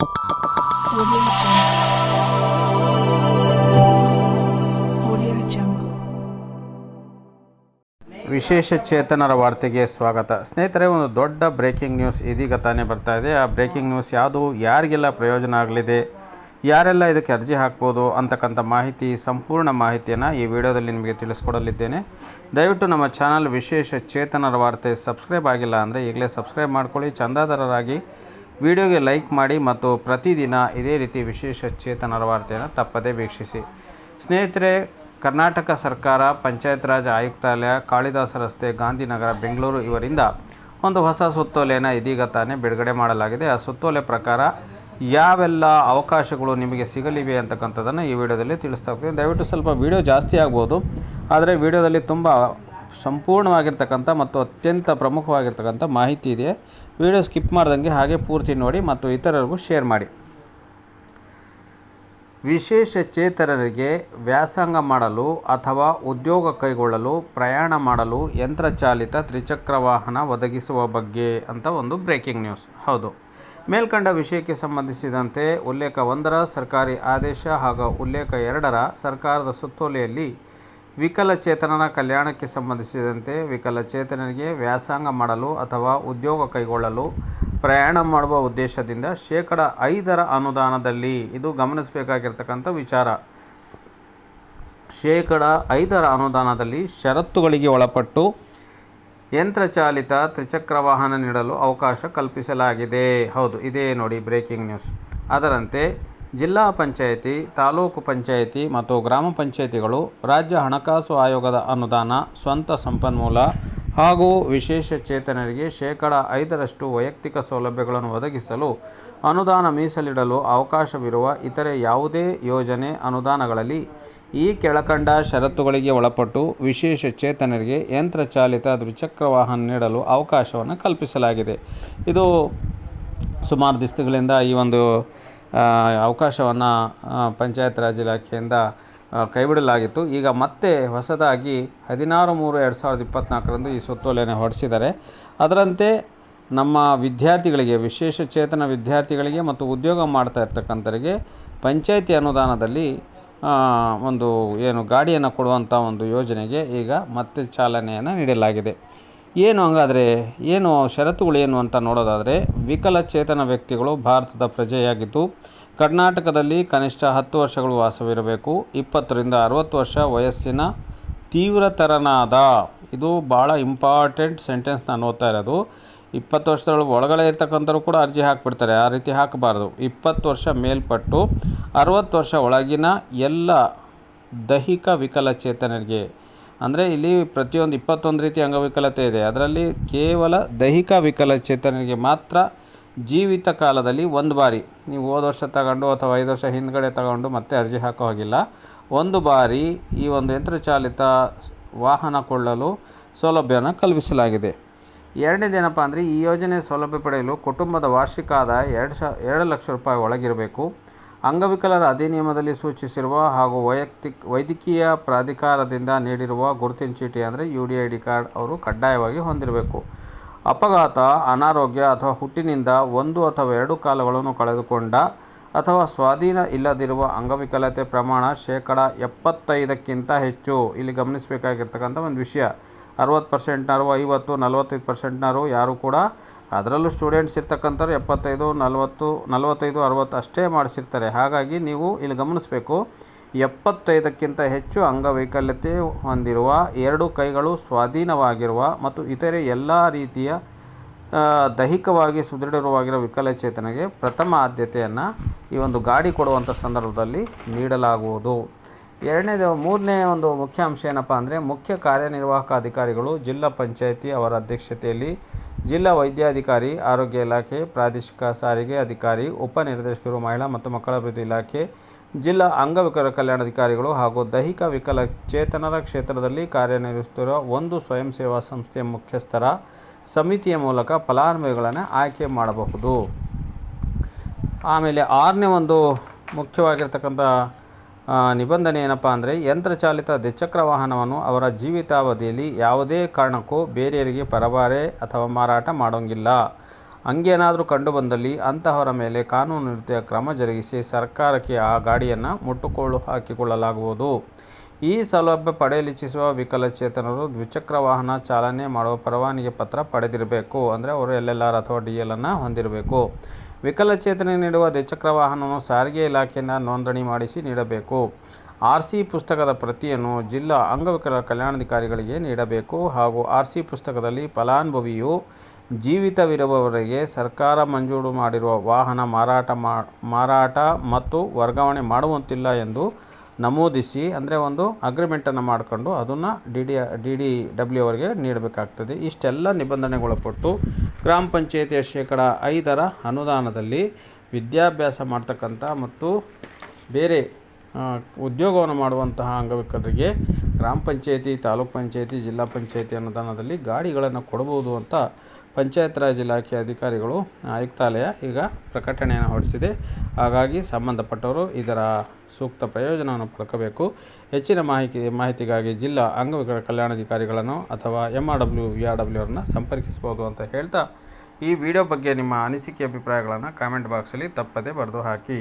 Audio Jungle. ವಿಶೇಷ ಚೇತನರ ವಾರ್ತೆಗೆ ಸ್ವಾಗತ. ಸ್ನೇಹಿತರೆ, ಒಂದು ದೊಡ್ಡ ಬ್ರೇಕಿಂಗ್ ನ್ಯೂಸ್ ಇದೀಗ ತಾನೇ ಬರ್ತಾ ಇದೆ. ಆ ಬ್ರೇಕಿಂಗ್ ನ್ಯೂಸ್ ಯಾವುದು, ಯಾರಿಗೆಲ್ಲ ಪ್ರಯೋಜನ ಆಗಲಿದೆ, ಯಾರೆಲ್ಲ ಇದಕ್ಕೆ ಅರ್ಜಿ ಹಾಕ್ಬೋದು ಅಂತಕ್ಕಂಥ ಮಾಹಿತಿ, ಸಂಪೂರ್ಣ ಮಾಹಿತಿಯನ್ನು ಈ ವಿಡಿಯೋದಲ್ಲಿ ನಿಮಗೆ ತಿಳಿಸ್ಕೊಡಲಿದ್ದೇನೆ. ದಯವಿಟ್ಟು ನಮ್ಮ ಚಾನಲ್ ವಿಶೇಷ ಚೇತನರ ವಾರ್ತೆ ಸಬ್ಸ್ಕ್ರೈಬ್ ಆಗಿಲ್ಲ ಅಂದರೆ ಈಗಲೇ ಸಬ್ಸ್ಕ್ರೈಬ್ ಮಾಡ್ಕೊಳ್ಳಿ, ಚಂದಾದಾರರಾಗಿ ವಿಡಿಯೋಗೆ ಲೈಕ್ ಮಾಡಿ ಮತ್ತು ಪ್ರತಿದಿನ ಇದೇ ರೀತಿ ವಿಶೇಷ ಚೇತನರ ವಾರ್ತೆಯನ್ನು ತಪ್ಪದೇ ವೀಕ್ಷಿಸಿ. ಸ್ನೇಹಿತರೆ, ಕರ್ನಾಟಕ ಸರ್ಕಾರ, ಪಂಚಾಯತ್ ರಾಜ್ ಆಯುಕ್ತಾಲಯ, ಕಾಳಿದಾಸ ರಸ್ತೆ, ಗಾಂಧಿನಗರ, ಬೆಂಗಳೂರು ಇವರಿಂದ ಒಂದು ಹೊಸ ಸುತ್ತೋಲೆಯನ್ನು ಇದೀಗ ತಾನೇ ಬಿಡುಗಡೆ ಮಾಡಲಾಗಿದೆ. ಆ ಸುತ್ತೋಲೆ ಪ್ರಕಾರ ಯಾವೆಲ್ಲ ಅವಕಾಶಗಳು ನಿಮಗೆ ಸಿಗಲಿವೆ ಅಂತಕ್ಕಂಥದ್ದನ್ನು ಈ ವಿಡಿಯೋದಲ್ಲಿ ತಿಳಿಸ್ತಾ ಹೋಗ್ತೀನಿ. ದಯವಿಟ್ಟು ಸ್ವಲ್ಪ ವಿಡಿಯೋ ಜಾಸ್ತಿ ಆಗ್ಬೋದು, ಆದರೆ ವಿಡಿಯೋದಲ್ಲಿ ತುಂಬ ಸಂಪೂರ್ಣವಾಗಿರ್ತಕ್ಕಂಥ ಮತ್ತು ಅತ್ಯಂತ ಪ್ರಮುಖವಾಗಿರ್ತಕ್ಕಂಥ ಮಾಹಿತಿ ಇದೆ. ವಿಡಿಯೋ ಸ್ಕಿಪ್ ಮಾಡ್ದಂಗೆ ಹಾಗೆ ಪೂರ್ತಿ ನೋಡಿ ಮತ್ತು ಇತರರಿಗೂ ಶೇರ್ ಮಾಡಿ. ವಿಶೇಷ ಚೇತನರಿಗೆ ವ್ಯಾಸಂಗ ಮಾಡಲು ಅಥವಾ ಉದ್ಯೋಗ ಕೈಗೊಳ್ಳಲು, ಪ್ರಯಾಣ ಮಾಡಲು ಯಂತ್ರಚಾಲಿತ ತ್ರಿಚಕ್ರ ವಾಹನ ಒದಗಿಸುವ ಬಗ್ಗೆ ಅಂತ ಒಂದು ಬ್ರೇಕಿಂಗ್ ನ್ಯೂಸ್. ಹೌದು, ಮೇಲ್ಕಂಡ ವಿಷಯಕ್ಕೆ ಸಂಬಂಧಿಸಿದಂತೆ ಉಲ್ಲೇಖ 1ರ ಸರ್ಕಾರಿ ಆದೇಶ ಹಾಗೂ ಉಲ್ಲೇಖ 2ರ ಸರ್ಕಾರದ ಸುತ್ತೋಲೆಯಲ್ಲಿ ವಿಕಲಚೇತನರ ಕಲ್ಯಾಣಕ್ಕೆ ಸಂಬಂಧಿಸಿದಂತೆ ವಿಕಲಚೇತನರಿಗೆ ವ್ಯಾಸಂಗ ಮಾಡಲು ಅಥವಾ ಉದ್ಯೋಗ ಕೈಗೊಳ್ಳಲು, ಪ್ರಯಾಣ ಮಾಡುವ ಉದ್ದೇಶದಿಂದ ಶೇಕಡ 5ರ ಅನುದಾನದಲ್ಲಿ, ಇದು ಗಮನಿಸಬೇಕಾಗಿರ್ತಕ್ಕಂಥ ವಿಚಾರ, ಶೇಕಡ 5ರ ಅನುದಾನದಲ್ಲಿ ಷರತ್ತುಗಳಿಗೆ ಒಳಪಟ್ಟು ಯಂತ್ರಚಾಲಿತ ತ್ರಿಚಕ್ರ ವಾಹನ ನೀಡಲು ಅವಕಾಶ ಕಲ್ಪಿಸಲಾಗಿದೆ. ಹೌದು, ಇದೇ ನೋಡಿ ಬ್ರೇಕಿಂಗ್ ನ್ಯೂಸ್. ಅದರಂತೆ ಜಿಲ್ಲಾ ಪಂಚಾಯಿತಿ, ತಾಲೂಕು ಪಂಚಾಯಿತಿ ಮತ್ತು ಗ್ರಾಮ ಪಂಚಾಯಿತಿಗಳು ರಾಜ್ಯ ಹಣಕಾಸು ಆಯೋಗದ ಅನುದಾನ, ಸ್ವಂತ ಸಂಪನ್ಮೂಲ ಹಾಗೂ ವಿಶೇಷ ಚೇತನರಿಗೆ ಶೇಕಡ 5ರಷ್ಟು ವೈಯಕ್ತಿಕ ಸೌಲಭ್ಯಗಳನ್ನು ಒದಗಿಸಲು ಅನುದಾನ ಮೀಸಲಿಡಲು ಅವಕಾಶವಿರುವ ಇತರೆ ಯಾವುದೇ ಯೋಜನೆ, ಅನುದಾನಗಳಲ್ಲಿ ಈ ಕೆಳಕಂಡ ಷರತ್ತುಗಳಿಗೆ ಒಳಪಟ್ಟು ವಿಶೇಷ ಚೇತನರಿಗೆ ಯಂತ್ರಚಾಲಿತ ದ್ವಿಚಕ್ರ ವಾಹನ ನೀಡಲು ಅವಕಾಶವನ್ನು ಕಲ್ಪಿಸಲಾಗಿದೆ. ಇದು ಸುಮಾರು ದಿವಸಗಳಿಂದ ಈ ಒಂದು ಅವಕಾಶವನ್ನು ಪಂಚಾಯತ್ ರಾಜ್ ಇಲಾಖೆಯಿಂದ ಕೈಬಿಡಲಾಗಿತ್ತು. ಈಗ ಮತ್ತೆ ಹೊಸದಾಗಿ 16/3/2024 ಈ ಸುತ್ತೋಲೆಯನ್ನು ಹೊರಡಿಸಿದ್ದಾರೆ. ಅದರಂತೆ ನಮ್ಮ ವಿದ್ಯಾರ್ಥಿಗಳಿಗೆ, ವಿಶೇಷ ಚೇತನ ವಿದ್ಯಾರ್ಥಿಗಳಿಗೆ ಮತ್ತು ಉದ್ಯೋಗ ಮಾಡ್ತಾ ಇರ್ತಕ್ಕಂಥವರಿಗೆ ಪಂಚಾಯಿತಿ ಅನುದಾನದಲ್ಲಿ ಒಂದು ಗಾಡಿಯನ್ನು ಕೊಡುವಂಥ ಒಂದು ಯೋಜನೆಗೆ ಈಗ ಮತ್ತೆ ಚಾಲನೆಯನ್ನು ನೀಡಲಾಗಿದೆ. ಹಂಗಾದರೆ ಷರತ್ತುಗಳು ಏನು ಅಂತ ನೋಡೋದಾದರೆ, ವಿಕಲಚೇತನ ವ್ಯಕ್ತಿಗಳು ಭಾರತದ ಪ್ರಜೆಯಾಗಿದ್ದು ಕರ್ನಾಟಕದಲ್ಲಿ ಕನಿಷ್ಠ 10 ವರ್ಷಗಳು ವಾಸವಿರಬೇಕು. 20ರಿಂದ 60 ವರ್ಷ ವಯಸ್ಸಿನ ತೀವ್ರತರನಾದ, ಇದು ಭಾಳ ಇಂಪಾರ್ಟೆಂಟ್ ಸೆಂಟೆನ್ಸ್ ನಾನು ಓದ್ತಾ ಇರೋದು, 20 ವರ್ಷದ ಒಳಗಡೆ ಇರ್ತಕ್ಕಂಥವ್ರು ಕೂಡ ಅರ್ಜಿ ಹಾಕಿಬಿಡ್ತಾರೆ, ಆ ರೀತಿ ಹಾಕಬಾರ್ದು. 20 ವರ್ಷ ಮೇಲ್ಪಟ್ಟು 60 ವರ್ಷ ಒಳಗಿನ ಎಲ್ಲ ದೈಹಿಕ ವಿಕಲಚೇತನರಿಗೆ, ಅಂದರೆ ಇಲ್ಲಿ ಪ್ರತಿಯೊಂದು 21 ರೀತಿ ಅಂಗವಿಕಲತೆ ಇದೆ, ಅದರಲ್ಲಿ ಕೇವಲ ದೈಹಿಕ ವಿಕಲಚೇತನರಿಗೆ ಮಾತ್ರ ಜೀವಿತ ಕಾಲದಲ್ಲಿ ಒಂದು ಬಾರಿ, ನೀವು ಹೋದ ವರ್ಷ ತಗೊಂಡು ಅಥವಾ 5 ವರ್ಷ ಹಿಂದ್ಗಡೆ ತಗೊಂಡು ಮತ್ತೆ ಅರ್ಜಿ ಹಾಕೋ ಹಾಗಿಲ್ಲ, ಒಂದು ಬಾರಿ ಈ ಒಂದು ಯಂತ್ರಚಾಲಿತ ವಾಹನ ಕೊಳ್ಳಲು ಸೌಲಭ್ಯವನ್ನು ಕಲ್ಪಿಸಲಾಗಿದೆ. ಎರಡನೇದೇನಪ್ಪ ಅಂದರೆ, ಈ ಯೋಜನೆ ಸೌಲಭ್ಯ ಪಡೆಯಲು ಕುಟುಂಬದ ವಾರ್ಷಿಕ ಆದಾಯ 2 ಲಕ್ಷ ರೂಪಾಯಿ ಒಳಗಿರಬೇಕು. ಅಂಗವಿಕಲರ ಅಧಿನಿಯಮದಲ್ಲಿ ಸೂಚಿಸಿರುವ ಹಾಗೂ ವೈದ್ಯಕೀಯ ಪ್ರಾಧಿಕಾರದಿಂದ ನೀಡಿರುವ ಗುರುತಿನ ಚೀಟಿ ಅಂದರೆ UDID ಕಾರ್ಡ್ ಅವರು ಕಡ್ಡಾಯವಾಗಿ ಹೊಂದಿರಬೇಕು. ಅಪಘಾತ, ಅನಾರೋಗ್ಯ ಅಥವಾ ಹುಟ್ಟಿನಿಂದ 1 ಅಥವಾ 2 ಕಾಲುಗಳನ್ನು ಕಳೆದುಕೊಂಡ ಅಥವಾ ಸ್ವಾಧೀನ ಇಲ್ಲದಿರುವ ಅಂಗವಿಕಲತೆ ಪ್ರಮಾಣ ಶೇಕಡ 75ಕ್ಕಿಂತ ಹೆಚ್ಚು. ಇಲ್ಲಿ ಗಮನಿಸಬೇಕಾಗಿರ್ತಕ್ಕಂಥ ಒಂದು ವಿಷಯ, 60%ನವರು, 50, 45%ನವರು ಯಾರು ಕೂಡ, ಅದರಲ್ಲೂ ಸ್ಟೂಡೆಂಟ್ಸ್ ಇರ್ತಕ್ಕಂಥವ್ರು 75, 40, 45, 60 ಅಷ್ಟೇ ಮಾಡಿಸಿರ್ತಾರೆ. ಹಾಗಾಗಿ ನೀವು ಇಲ್ಲಿ ಗಮನಿಸಬೇಕು, 75ಕ್ಕಿಂತ ಹೆಚ್ಚು ಅಂಗವೈಕಲ್ಯತೆ ಹೊಂದಿರುವ, 2 ಕೈಗಳು ಸ್ವಾಧೀನವಾಗಿರುವ ಮತ್ತು ಇತರೆ ಎಲ್ಲ ರೀತಿಯ ದೈಹಿಕವಾಗಿ ಸುದೃಢವಾಗಿರುವ ವಿಕಲಚೇತನಗೆ ಪ್ರಥಮ ಆದ್ಯತೆಯನ್ನು ಈ ಒಂದು ಗಾಡಿ ಕೊಡುವಂಥ ಸಂದರ್ಭದಲ್ಲಿ ನೀಡಲಾಗುವುದು. ಮೂರನೇ ಒಂದು ಮುಖ್ಯ ಅಂಶ ಏನಪ್ಪ ಅಂದರೆ, ಮುಖ್ಯ ಕಾರ್ಯನಿರ್ವಾಹಕ ಅಧಿಕಾರಿಗಳು ಜಿಲ್ಲಾ ಪಂಚಾಯಿತಿ ಅವರ ಅಧ್ಯಕ್ಷತೆಯಲ್ಲಿ ಜಿಲ್ಲಾ ವೈದ್ಯಾಧಿಕಾರಿ, ಆರೋಗ್ಯ ಇಲಾಖೆ, ಪ್ರಾದೇಶಿಕ ಸಾರಿಗೆ ಅಧಿಕಾರಿ, ಉಪನಿರ್ದೇಶಕರು, ಮಹಿಳಾ ಮತ್ತು ಮಕ್ಕಳ ಅಭಿವೃದ್ಧಿ ಇಲಾಖೆ, ಜಿಲ್ಲಾ ಅಂಗವಿಕಲ ಕಲ್ಯಾಣಾಧಿಕಾರಿಗಳು ಹಾಗೂ ದೈಹಿಕ ವಿಕಲಚೇತನರ ಕ್ಷೇತ್ರದಲ್ಲಿ ಕಾರ್ಯನಿರ್ವಹಿಸುತ್ತಿರುವ ಒಂದು ಸ್ವಯಂ ಸೇವಾ ಸಂಸ್ಥೆಯ ಮುಖ್ಯಸ್ಥರ ಸಮಿತಿಯ ಮೂಲಕ ಫಲಾನುಭವಿಗಳನ್ನು ಆಯ್ಕೆ ಮಾಡಬಹುದು. ಆಮೇಲೆ 6ನೇ ಒಂದು ಮುಖ್ಯವಾಗಿರ್ತಕ್ಕಂಥ ನಿಬಂಧನೆ ಏನಪ್ಪ ಅಂದರೆ, ಯಂತ್ರಚಾಲಿತ ದ್ವಿಚಕ್ರ ವಾಹನವನ್ನು ಅವರ ಜೀವಿತಾವಧಿಯಲ್ಲಿ ಯಾವುದೇ ಕಾರಣಕ್ಕೂ ಬೇರೆಯವರಿಗೆ ಪರಭಾರೆ ಅಥವಾ ಮಾರಾಟ ಮಾಡೋಂಗಿಲ್ಲ. ಹಂಗೇನಾದರೂ ಕಂಡುಬಂದಲ್ಲಿ ಅಂತಹವರ ಮೇಲೆ ಕಾನೂನು ರೀತಿಯ ಕ್ರಮ ಜರುಗಿಸಿ ಸರ್ಕಾರಕ್ಕೆ ಆ ಗಾಡಿಯನ್ನು ಮುಟ್ಟುಗೋಲು ಹಾಕಿಕೊಳ್ಳಲಾಗುವುದು. ಈ ಸೌಲಭ್ಯ ಪಡೆಯಲಿಚ್ಛಿಸುವ ವಿಕಲಚೇತನರು ದ್ವಿಚಕ್ರ ವಾಹನ ಚಾಲನೆ ಮಾಡುವ ಪರವಾನಗಿ ಪತ್ರ ಪಡೆದಿರಬೇಕು. ಅಂದರೆ ಅವರು LLR ಅಥವಾ DL ಅನ್ನು ಹೊಂದಿರಬೇಕು. ವಿಕಲಚೇತನಿಗೆ ನೀಡುವ ದ್ವಿಚಕ್ರ ವಾಹನವನ್ನು ಸಾರಿಗೆ ಇಲಾಖೆಯಿಂದ ನೋಂದಣಿ ಮಾಡಿಸಿ ನೀಡಬೇಕು. RC ಪುಸ್ತಕದ ಪ್ರತಿಯನ್ನು ಜಿಲ್ಲಾ ಅಂಗವಿಕಲರ ಕಲ್ಯಾಣಾಧಿಕಾರಿಗಳಿಗೆ ನೀಡಬೇಕು. ಹಾಗೂ RC ಪುಸ್ತಕದಲ್ಲಿ ಫಲಾನುಭವಿಯು ಜೀವಿತವಿರುವವರೆಗೆ ಸರ್ಕಾರ ಮಂಜೂರು ಮಾಡಿರುವ ವಾಹನ ಮಾರಾಟ ಮತ್ತು ವರ್ಗಾವಣೆ ಮಾಡುವಂತಿಲ್ಲ ಎಂದು ನಮೂದಿಸಿ, ಅಂದರೆ ಒಂದು ಅಗ್ರಿಮೆಂಟನ್ನು ಮಾಡಿಕೊಂಡು ಅದನ್ನು DDW ಅವರಿಗೆ ನೀಡಬೇಕಾಗ್ತದೆ. ಇಷ್ಟೆಲ್ಲ ನಿಬಂಧನೆಗೊಳಪಟ್ಟು ಗ್ರಾಮ ಪಂಚಾಯಿತಿಯ 5% ಅನುದಾನದಲ್ಲಿ ವಿದ್ಯಾಭ್ಯಾಸ ಮಾಡ್ತಕ್ಕಂಥ ಮತ್ತು ಬೇರೆ ಉದ್ಯೋಗವನ್ನು ಮಾಡುವಂತಹ ಅಂಗವಿಕಲರಿಗೆ ಗ್ರಾಮ ಪಂಚಾಯಿತಿ, ತಾಲೂಕು ಪಂಚಾಯಿತಿ, ಜಿಲ್ಲಾ ಪಂಚಾಯಿತಿ ಅನುದಾನದಲ್ಲಿ ಗಾಡಿಗಳನ್ನು ಕೊಡಬಹುದು ಅಂತ ಪಂಚಾಯತ್ ರಾಜ್ ಇಲಾಖೆ ಅಧಿಕಾರಿಗಳು ಆಯುಕ್ತಾಲಯ ಈಗ ಪ್ರಕಟಣೆಯನ್ನು ಹೊರಡಿಸಿದೆ. ಹಾಗಾಗಿ ಸಂಬಂಧಪಟ್ಟವರು ಇದರ ಸೂಕ್ತ ಪ್ರಯೋಜನವನ್ನು ಪಡ್ಕೋಬೇಕು. ಹೆಚ್ಚಿನ ಮಾಹಿತಿಗಾಗಿ ಜಿಲ್ಲಾ ಅಂಗವಿಕಲ ಕಲ್ಯಾಣಾಧಿಕಾರಿಗಳನ್ನು ಅಥವಾ MRW VRW ಅವರನ್ನು ಸಂಪರ್ಕಿಸಬಹುದು ಅಂತ ಹೇಳ್ತಾ, ಈ ವಿಡಿಯೋ ಬಗ್ಗೆ ನಿಮ್ಮ ಅನಿಸಿಕೆ ಅಭಿಪ್ರಾಯಗಳನ್ನು ಕಾಮೆಂಟ್ ಬಾಕ್ಸಲ್ಲಿ ತಪ್ಪದೇ ಬರೆದು ಹಾಕಿ.